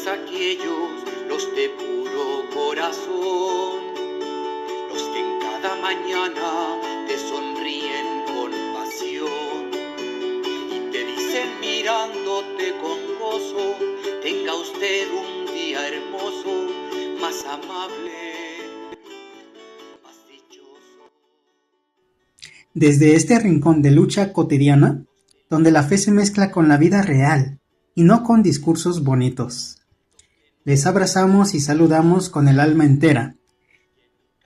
aquellos, los de puro corazón, los que en cada mañana te sonríen con pasión y te dicen mirándote con gozo: tenga usted un día hermoso, más amable, más dichoso. Desde este rincón de lucha cotidiana, donde la fe se mezcla con la vida real y no con discursos bonitos, les abrazamos y saludamos con el alma entera.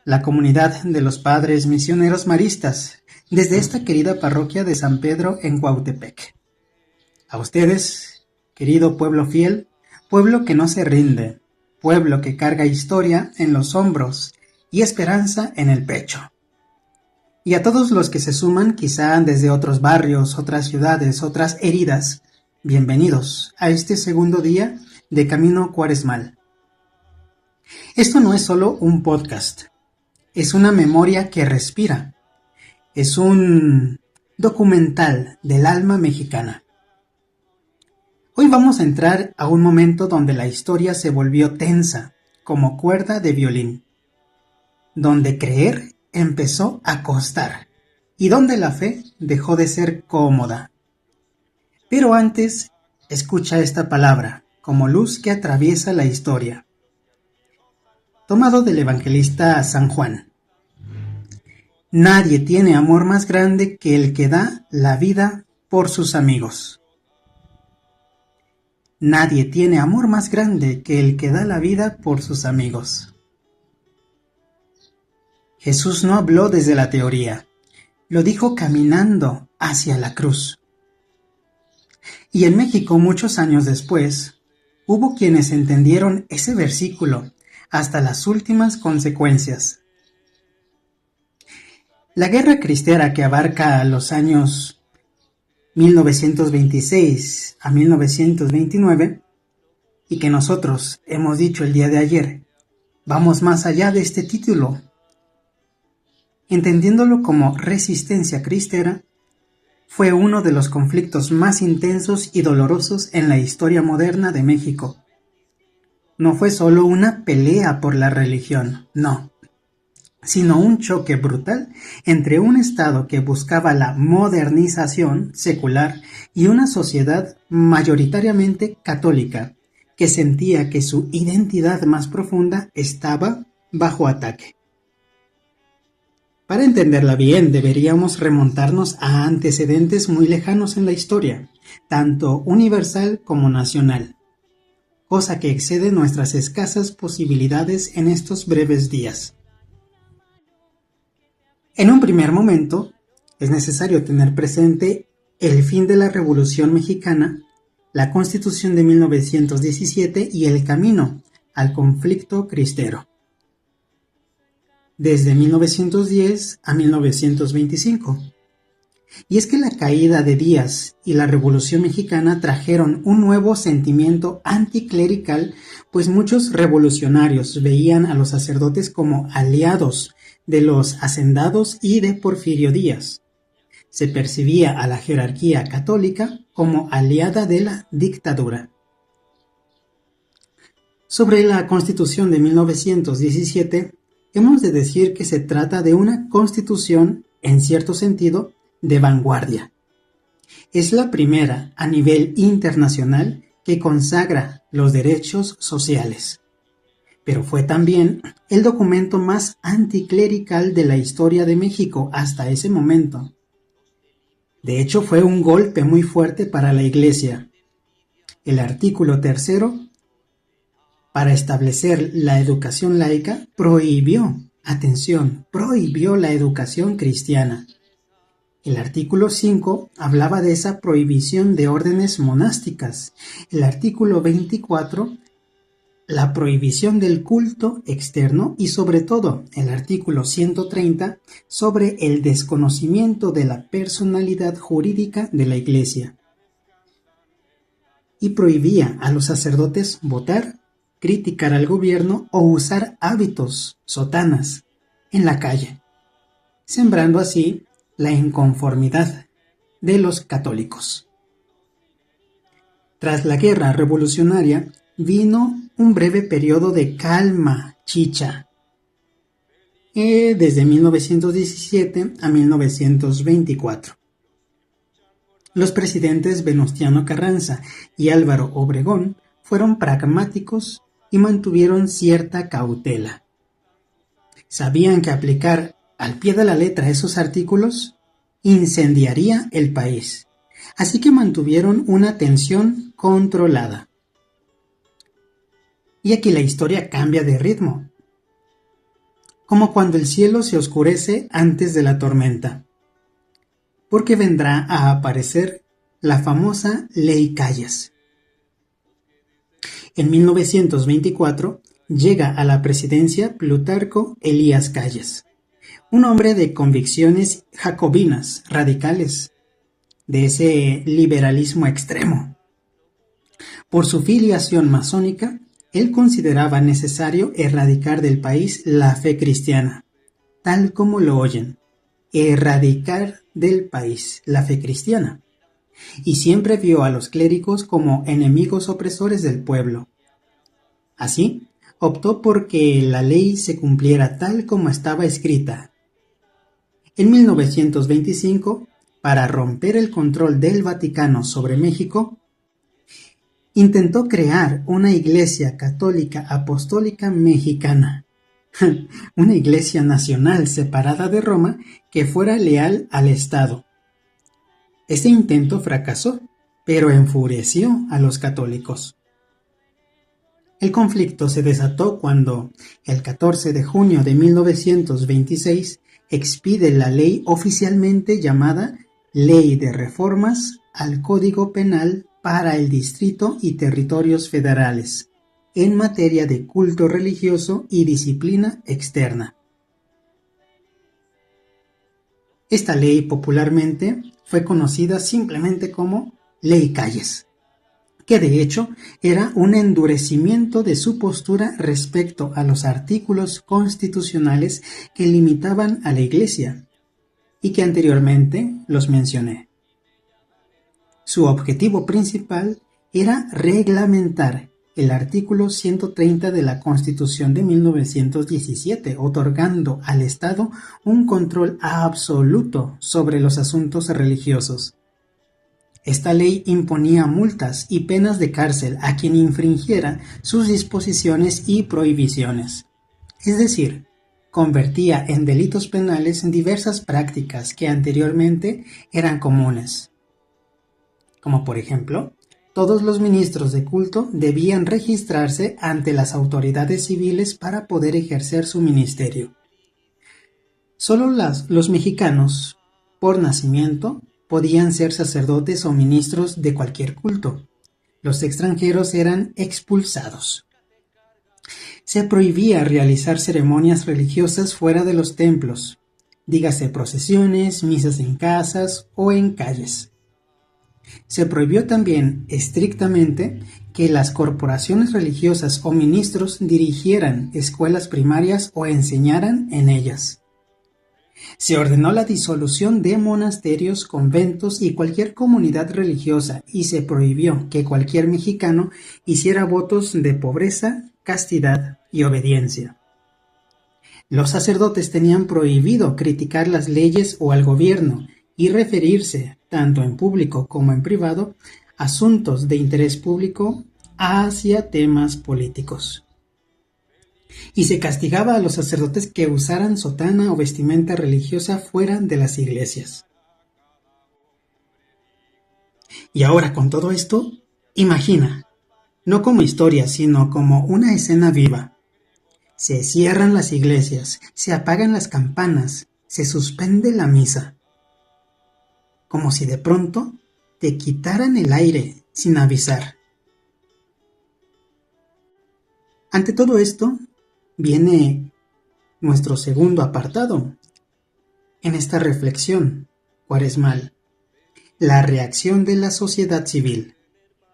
La comunidad de los Padres Misioneros Maristas, desde esta querida parroquia de San Pedro en Cuautepec. A ustedes, querido pueblo fiel, pueblo que no se rinde, pueblo que carga historia en los hombros y esperanza en el pecho. Y a todos los que se suman quizá desde otros barrios, otras ciudades, otras heridas, bienvenidos a este segundo día de Camino Cuaresmal. Esto no es solo un podcast, es una memoria que respira, es un documental del alma mexicana. Hoy vamos a entrar a un momento donde la historia se volvió tensa, como cuerda de violín, donde creer empezó a costar y donde la fe dejó de ser cómoda. Pero antes, escucha esta palabra como luz que atraviesa la historia. Tomado del evangelista San Juan. Nadie tiene amor más grande que el que da la vida por sus amigos. Nadie tiene amor más grande que el que da la vida por sus amigos. Jesús no habló desde la teoría, lo dijo caminando hacia la cruz. Y en México, muchos años después, hubo quienes entendieron ese versículo hasta las últimas consecuencias. La guerra cristera, que abarca los años 1926 a 1929, y que nosotros hemos dicho el día de ayer, vamos más allá de este título, entendiéndolo como resistencia cristera, fue uno de los conflictos más intensos y dolorosos en la historia moderna de México. No fue solo una pelea por la religión, no, sino un choque brutal entre un Estado que buscaba la modernización secular y una sociedad mayoritariamente católica, que sentía que su identidad más profunda estaba bajo ataque. Para entenderla bien, deberíamos remontarnos a antecedentes muy lejanos en la historia, tanto universal como nacional, cosa que excede nuestras escasas posibilidades en estos breves días. En un primer momento, es necesario tener presente el fin de la Revolución Mexicana, la Constitución de 1917 y el camino al conflicto cristero. Desde 1910 a 1925. Y es que la caída de Díaz y la Revolución Mexicana trajeron un nuevo sentimiento anticlerical, pues muchos revolucionarios veían a los sacerdotes como aliados de los hacendados y de Porfirio Díaz. Se percibía a la jerarquía católica como aliada de la dictadura. Sobre la Constitución de 1917, hemos de decir que se trata de una constitución, en cierto sentido, de vanguardia. Es la primera a nivel internacional que consagra los derechos sociales, pero fue también el documento más anticlerical de la historia de México hasta ese momento. De hecho, fue un golpe muy fuerte para la Iglesia. El artículo 3, para establecer la educación laica, prohibió la educación cristiana. El artículo 5 hablaba de esa prohibición de órdenes monásticas. El artículo 24, la prohibición del culto externo y sobre todo el artículo 130 sobre el desconocimiento de la personalidad jurídica de la Iglesia. Y prohibía a los sacerdotes votar, criticar al gobierno o usar hábitos, sotanas, en la calle, sembrando así la inconformidad de los católicos. Tras la guerra revolucionaria, vino un breve periodo de calma chicha, desde 1917 a 1924. Los presidentes Venustiano Carranza y Álvaro Obregón fueron pragmáticos y mantuvieron cierta cautela. Sabían que aplicar al pie de la letra esos artículos incendiaría el país, así que mantuvieron una tensión controlada. Y aquí la historia cambia de ritmo, como cuando el cielo se oscurece antes de la tormenta, porque vendrá a aparecer la famosa Ley Calles. En 1924 llega a la presidencia Plutarco Elías Calles, un hombre de convicciones jacobinas, radicales, de ese liberalismo extremo. Por su filiación masónica, él consideraba necesario erradicar del país la fe cristiana, tal como lo oyen, erradicar del país la fe cristiana, y siempre vio a los clérigos como enemigos opresores del pueblo. Así, optó por que la ley se cumpliera tal como estaba escrita. En 1925, para romper el control del Vaticano sobre México, intentó crear una iglesia católica apostólica mexicana, una iglesia nacional separada de Roma que fuera leal al Estado. Este intento fracasó, pero enfureció a los católicos. El conflicto se desató cuando, el 14 de junio de 1926, expide la ley oficialmente llamada Ley de Reformas al Código Penal para el Distrito y Territorios Federales, en materia de culto religioso y disciplina externa. Esta ley popularmente fue conocida simplemente como Ley Calles, que de hecho era un endurecimiento de su postura respecto a los artículos constitucionales que limitaban a la Iglesia, y que anteriormente los mencioné. Su objetivo principal era reglamentar el artículo 130 de la Constitución de 1917, otorgando al Estado un control absoluto sobre los asuntos religiosos. Esta ley imponía multas y penas de cárcel a quien infringiera sus disposiciones y prohibiciones. Es decir, convertía en delitos penales diversas prácticas que anteriormente eran comunes. Como por ejemplo, todos los ministros de culto debían registrarse ante las autoridades civiles para poder ejercer su ministerio. Solo los mexicanos, por nacimiento, podían ser sacerdotes o ministros de cualquier culto. Los extranjeros eran expulsados. Se prohibía realizar ceremonias religiosas fuera de los templos, dígase procesiones, misas en casas o en calles. Se prohibió también estrictamente que las corporaciones religiosas o ministros dirigieran escuelas primarias o enseñaran en ellas. Se ordenó la disolución de monasterios, conventos y cualquier comunidad religiosa y se prohibió que cualquier mexicano hiciera votos de pobreza, castidad y obediencia. Los sacerdotes tenían prohibido criticar las leyes o al gobierno y referirse, tanto en público como en privado, a asuntos de interés público hacia temas políticos. Y se castigaba a los sacerdotes que usaran sotana o vestimenta religiosa fuera de las iglesias. Y ahora con todo esto, imagina, no como historia, sino como una escena viva. Se cierran las iglesias, se apagan las campanas, se suspende la misa. Como si de pronto te quitaran el aire sin avisar. Ante todo esto, viene nuestro segundo apartado en esta reflexión cuaresmal, la reacción de la sociedad civil,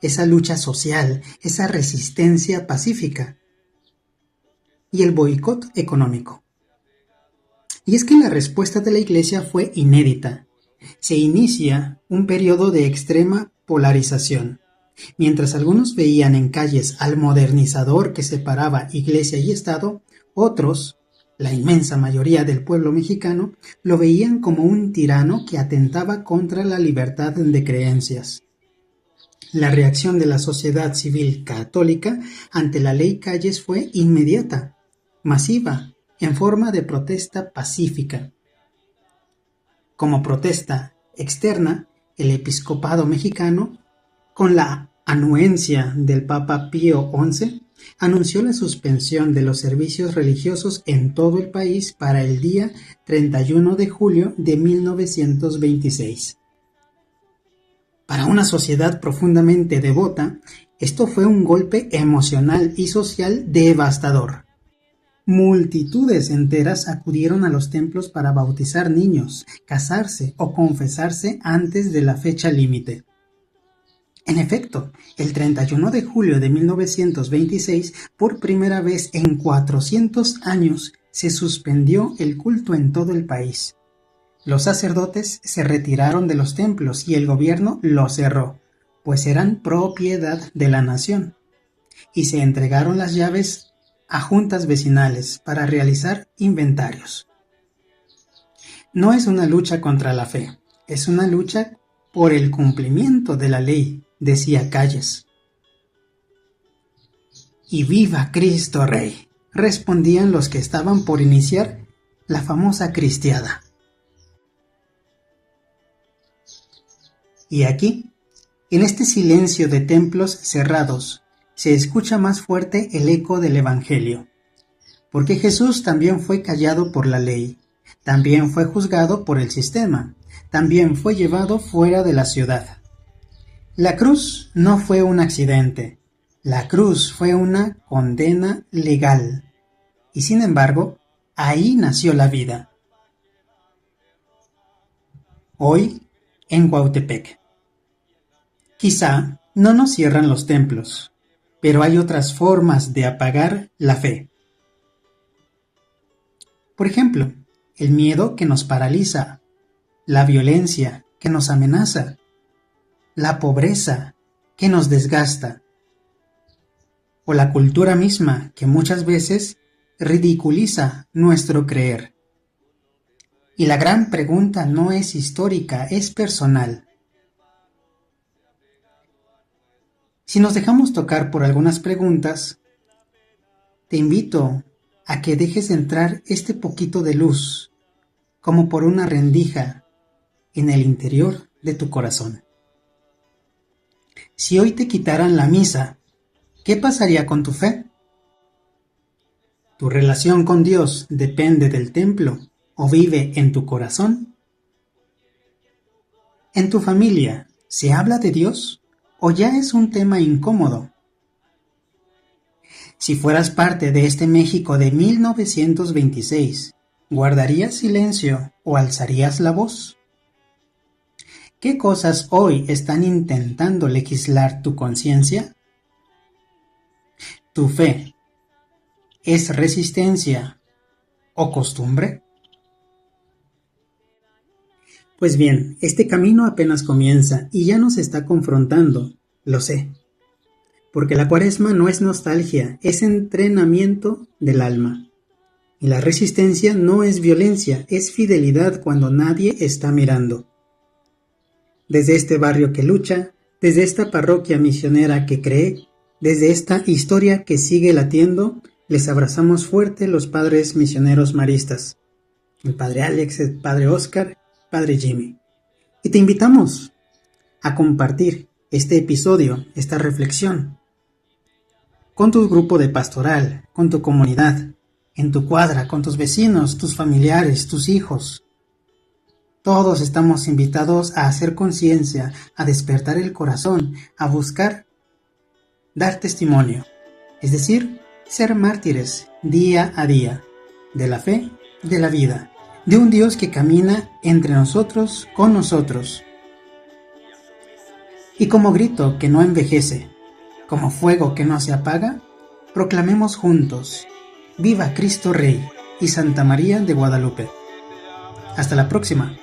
esa lucha social, esa resistencia pacífica y el boicot económico. Y es que la respuesta de la Iglesia fue inédita. Se inicia un periodo de extrema polarización, Mientras algunos veían en calles al modernizador que separaba iglesia y Estado, otros, la inmensa mayoría del pueblo mexicano, lo veían como un tirano que atentaba contra la libertad de creencias. La reacción de la sociedad civil católica ante la ley Calles fue inmediata, masiva, en forma de protesta pacífica. Como protesta externa, el episcopado mexicano, con la anuencia del Papa Pío XI, anunció la suspensión de los servicios religiosos en todo el país para el día 31 de julio de 1926. Para una sociedad profundamente devota, esto fue un golpe emocional y social devastador. Multitudes enteras acudieron a los templos para bautizar niños, casarse o confesarse antes de la fecha límite. En efecto, el 31 de julio de 1926, por primera vez en 400 años, se suspendió el culto en todo el país. Los sacerdotes se retiraron de los templos y el gobierno los cerró, pues eran propiedad de la nación, y se entregaron las llaves a juntas vecinales para realizar inventarios. No es una lucha contra la fe, es una lucha por el cumplimiento de la ley, decía Calles. ¡Y viva Cristo Rey!, respondían los que estaban por iniciar la famosa cristiada. Y aquí, en este silencio de templos cerrados, se escucha más fuerte el eco del Evangelio, porque Jesús también fue callado por la ley, también fue juzgado por el sistema, también fue llevado fuera de la ciudad. La cruz no fue un accidente, la cruz fue una condena legal, y sin embargo, ahí nació la vida. Hoy, en Cuautepec. Quizá no nos cierran los templos, pero hay otras formas de apagar la fe. Por ejemplo, el miedo que nos paraliza, la violencia que nos amenaza, la pobreza que nos desgasta, o la cultura misma que muchas veces ridiculiza nuestro creer. Y la gran pregunta no es histórica, es personal. Si nos dejamos tocar por algunas preguntas, te invito a que dejes entrar este poquito de luz, como por una rendija, en el interior de tu corazón. Si hoy te quitaran la misa, ¿qué pasaría con tu fe? ¿Tu relación con Dios depende del templo o vive en tu corazón? ¿En tu familia se habla de Dios o ya es un tema incómodo? Si fueras parte de este México de 1926, ¿guardarías silencio o alzarías la voz? ¿Qué cosas hoy están intentando legislar tu conciencia? ¿Tu fe es resistencia o costumbre? Pues bien, este camino apenas comienza y ya nos está confrontando, lo sé. Porque la Cuaresma no es nostalgia, es entrenamiento del alma. Y la resistencia no es violencia, es fidelidad cuando nadie está mirando. Desde este barrio que lucha, desde esta parroquia misionera que cree, desde esta historia que sigue latiendo, les abrazamos fuerte los padres misioneros maristas, el padre Alex, el padre Oscar, padre Jimmy. Y te invitamos a compartir este episodio, esta reflexión, con tu grupo de pastoral, con tu comunidad, en tu cuadra, con tus vecinos, tus familiares, tus hijos. Todos estamos invitados a hacer conciencia, a despertar el corazón, a buscar dar testimonio, es decir, ser mártires día a día, de la fe, de la vida, de un Dios que camina entre nosotros, con nosotros. Y como grito que no envejece, como fuego que no se apaga, proclamemos juntos, ¡Viva Cristo Rey y Santa María de Guadalupe! Hasta la próxima.